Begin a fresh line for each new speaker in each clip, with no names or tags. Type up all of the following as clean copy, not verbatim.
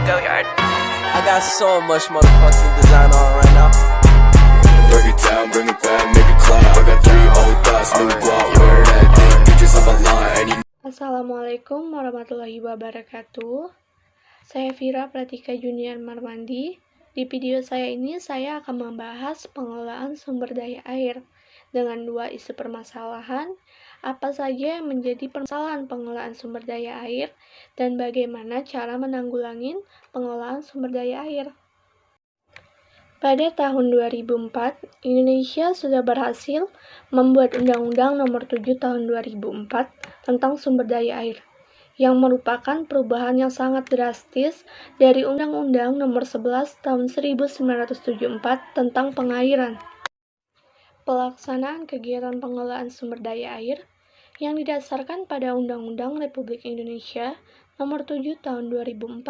Go yard. I got so much motherfucking design on right now.
Break it down, bring it back, make it clap. I got 3 old thoughts, new guap, wear that thing, bitches on my line.
Assalamualaikum warahmatullahi wabarakatuh. Saya Vira Pratika Junior Marwandi. Di video saya ini saya akan membahas pengelolaan sumber daya air dengan 2 isu permasalahan, apa saja yang menjadi permasalahan pengelolaan sumber daya air dan bagaimana cara menanggulangi pengelolaan sumber daya air. Pada tahun 2004, Indonesia sudah berhasil membuat Undang-Undang Nomor 7 Tahun 2004 tentang sumber daya air, yang merupakan perubahan yang sangat drastis dari Undang-Undang Nomor 11 Tahun 1974 tentang pengairan. Pelaksanaan kegiatan pengelolaan sumber daya air yang didasarkan pada Undang-Undang Republik Indonesia Nomor 7 Tahun 2004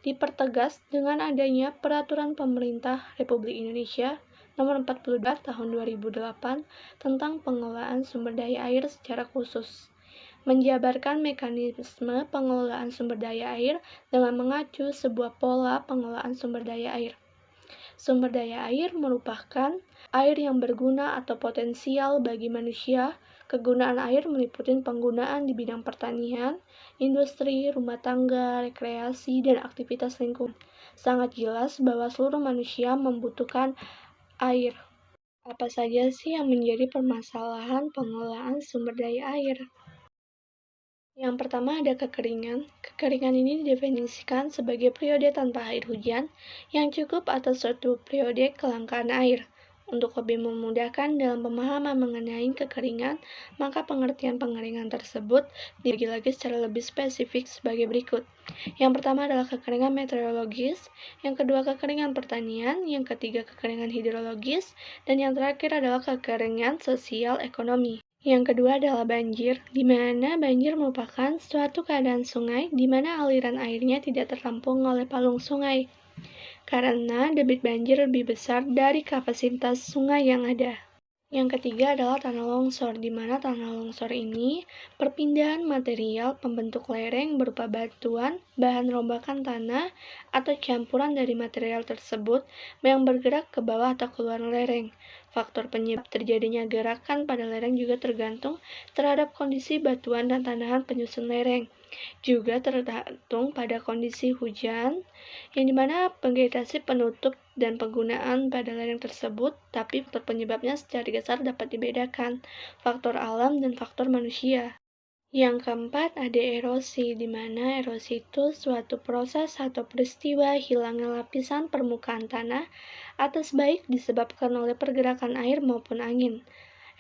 dipertegas dengan adanya Peraturan Pemerintah Republik Indonesia Nomor 42 Tahun 2008 tentang pengelolaan sumber daya air secara khusus, menjabarkan mekanisme pengelolaan sumber daya air dengan mengacu sebuah pola pengelolaan sumber daya air. Sumber daya air merupakan air yang berguna atau potensial bagi manusia. Kegunaan air meliputi penggunaan di bidang pertanian, industri, rumah tangga, rekreasi, dan aktivitas lingkungan. Sangat jelas bahwa seluruh manusia membutuhkan air. Apa saja sih yang menjadi permasalahan pengelolaan sumber daya air? Yang pertama ada kekeringan. Kekeringan ini didefinisikan sebagai periode tanpa air hujan yang cukup atau suatu periode kelangkaan air. Untuk lebih memudahkan dalam pemahaman mengenai kekeringan, maka pengertian pengeringan tersebut dibagi lagi secara lebih spesifik sebagai berikut. Yang pertama adalah kekeringan meteorologis, yang kedua kekeringan pertanian, yang ketiga kekeringan hidrologis, dan yang terakhir adalah kekeringan sosial ekonomi. Yang kedua adalah banjir, di mana banjir merupakan suatu keadaan sungai di mana aliran airnya tidak tertampung oleh palung sungai, karena debit banjir lebih besar dari kapasitas sungai yang ada. Yang ketiga adalah tanah longsor, di mana tanah longsor ini perpindahan material pembentuk lereng berupa batuan, bahan rombakan tanah, atau campuran dari material tersebut yang bergerak ke bawah atau keluar lereng. Faktor penyebab terjadinya gerakan pada lereng juga tergantung terhadap kondisi batuan dan tanahan penyusun lereng. Juga tergantung pada kondisi hujan, yang dimana vegetasi penutup dan penggunaan pada lereng tersebut, tapi faktor penyebabnya secara dasar dapat dibedakan, faktor alam dan faktor manusia. Yang keempat ada erosi, di mana erosi itu suatu proses atau peristiwa hilangnya lapisan permukaan tanah atau sebaik disebabkan oleh pergerakan air maupun angin.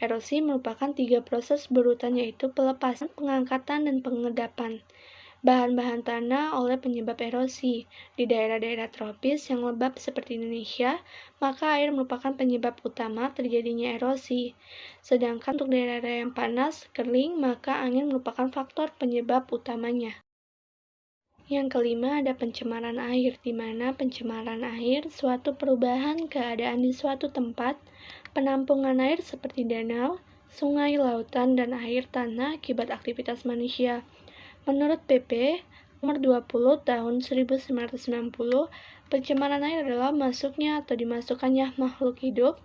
Erosi merupakan 3 proses berurutan, yaitu pelepasan, pengangkatan, dan pengendapan bahan-bahan tanah oleh penyebab erosi. Di daerah-daerah tropis yang lembab seperti Indonesia, maka air merupakan penyebab utama terjadinya erosi. Sedangkan untuk daerah-daerah yang panas, kering, maka angin merupakan faktor penyebab utamanya. Yang kelima ada pencemaran air, di mana pencemaran air suatu perubahan keadaan di suatu tempat, penampungan air seperti danau, sungai, lautan, dan air tanah akibat aktivitas manusia. Menurut PP Nomor 20 Tahun 1990, pencemaran air adalah masuknya atau dimasukkannya makhluk hidup,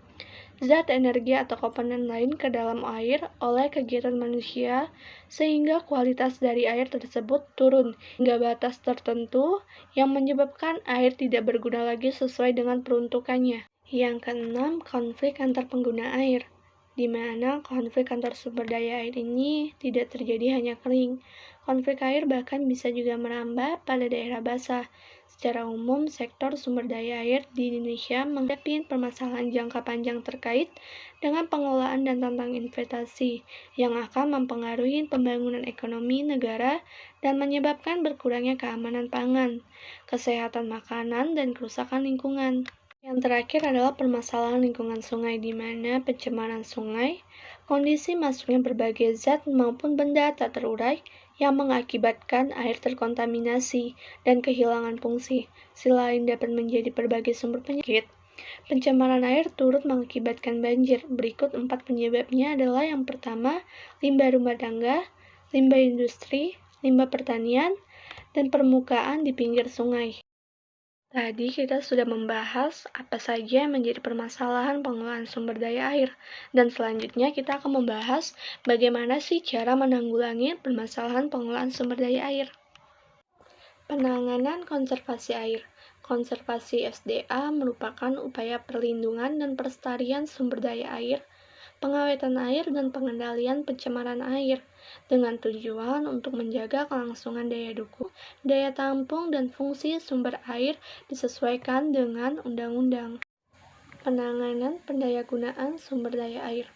zat, energi, atau komponen lain ke dalam air oleh kegiatan manusia sehingga kualitas dari air tersebut turun hingga batas tertentu yang menyebabkan air tidak berguna lagi sesuai dengan peruntukannya. Yang keenam, konflik antar pengguna air, di mana konflik antar sumber daya air ini tidak terjadi hanya kering. Konflik air bahkan bisa juga merambah pada daerah basah. Secara umum, sektor sumber daya air di Indonesia menghadapi permasalahan jangka panjang terkait dengan pengelolaan dan tantangan investasi yang akan mempengaruhi pembangunan ekonomi negara dan menyebabkan berkurangnya keamanan pangan, kesehatan makanan, dan kerusakan lingkungan. Yang terakhir adalah permasalahan lingkungan sungai, di mana pencemaran sungai, kondisi masuknya berbagai zat maupun benda tak terurai yang mengakibatkan air terkontaminasi dan kehilangan fungsi. Selain dapat menjadi berbagai sumber penyakit, pencemaran air turut mengakibatkan banjir. Berikut 4 penyebabnya adalah yang pertama, limbah rumah tangga, limbah industri, limbah pertanian, dan permukaan di pinggir sungai. Tadi kita sudah membahas apa saja yang menjadi permasalahan pengelolaan sumber daya air, dan selanjutnya kita akan membahas bagaimana sih cara menanggulangi permasalahan pengelolaan sumber daya air. Penanganan konservasi air. Konservasi SDA merupakan upaya perlindungan dan pelestarian sumber daya air, pengawetan air, dan pengendalian pencemaran air, dengan tujuan untuk menjaga kelangsungan daya dukung, daya tampung, dan fungsi sumber air disesuaikan dengan undang-undang. Penanganan pendayagunaan sumber daya air.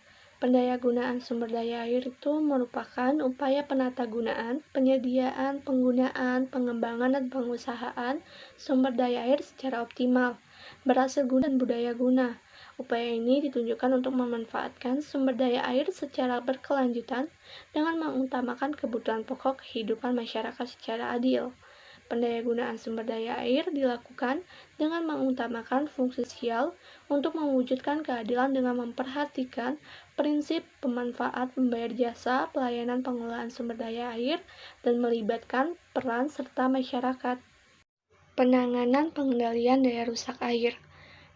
Pendayagunaan sumber daya air itu merupakan upaya penatagunaan, penyediaan, penggunaan, pengembangan, dan pengusahaan sumber daya air secara optimal, berhasil guna dan budaya guna. Upaya ini ditunjukkan untuk memanfaatkan sumber daya air secara berkelanjutan dengan mengutamakan kebutuhan pokok kehidupan masyarakat secara adil. Pendayagunaan sumber daya air dilakukan dengan mengutamakan fungsi sosial untuk mewujudkan keadilan dengan memperhatikan prinsip pemanfaat membayar jasa pelayanan pengelolaan sumber daya air dan melibatkan peran serta masyarakat. Penanganan pengendalian daya rusak air.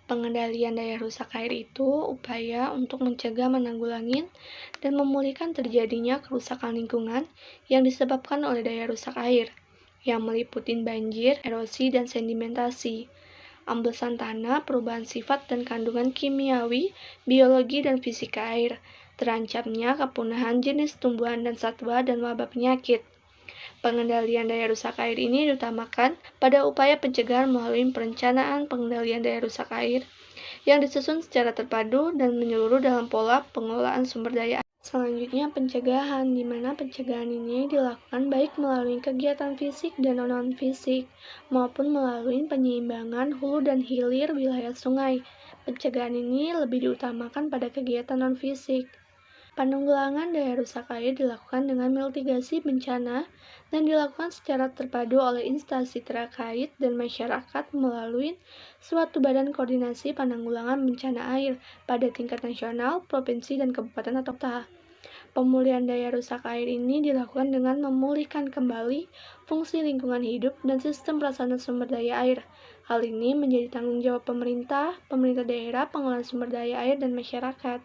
Pengendalian daya rusak air itu upaya untuk mencegah, menanggulangi, dan memulihkan terjadinya kerusakan lingkungan yang disebabkan oleh daya rusak air, yang meliputi banjir, erosi, dan sedimentasi, amblesan tanah, perubahan sifat dan kandungan kimiawi, biologi, dan fisika air, terancamnya kepunahan jenis tumbuhan dan satwa, dan wabah penyakit. Pengendalian daya rusak air ini diutamakan pada upaya pencegahan melalui perencanaan pengendalian daya rusak air yang disusun secara terpadu dan menyeluruh dalam pola pengelolaan sumber daya air. Selanjutnya pencegahan, di mana pencegahan ini dilakukan baik melalui kegiatan fisik dan non-fisik, maupun melalui penyeimbangan hulu dan hilir wilayah sungai. Pencegahan ini lebih diutamakan pada kegiatan non-fisik. Penanggulangan daya rusak air dilakukan dengan mitigasi bencana dan dilakukan secara terpadu oleh instansi terkait dan masyarakat melalui suatu badan koordinasi penanggulangan bencana air pada tingkat nasional, provinsi, dan kabupaten atau kota. Pemulihan daya rusak air ini dilakukan dengan memulihkan kembali fungsi lingkungan hidup dan sistem prasarana sumber daya air. Hal ini menjadi tanggung jawab pemerintah daerah, pengelolaan sumber daya air, dan masyarakat.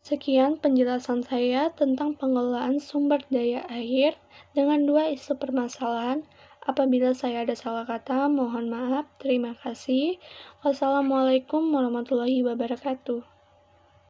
Sekian penjelasan saya tentang pengelolaan sumber daya air dengan dua isu permasalahan. Apabila saya ada salah kata, mohon maaf. Terima kasih. Wassalamualaikum warahmatullahi wabarakatuh.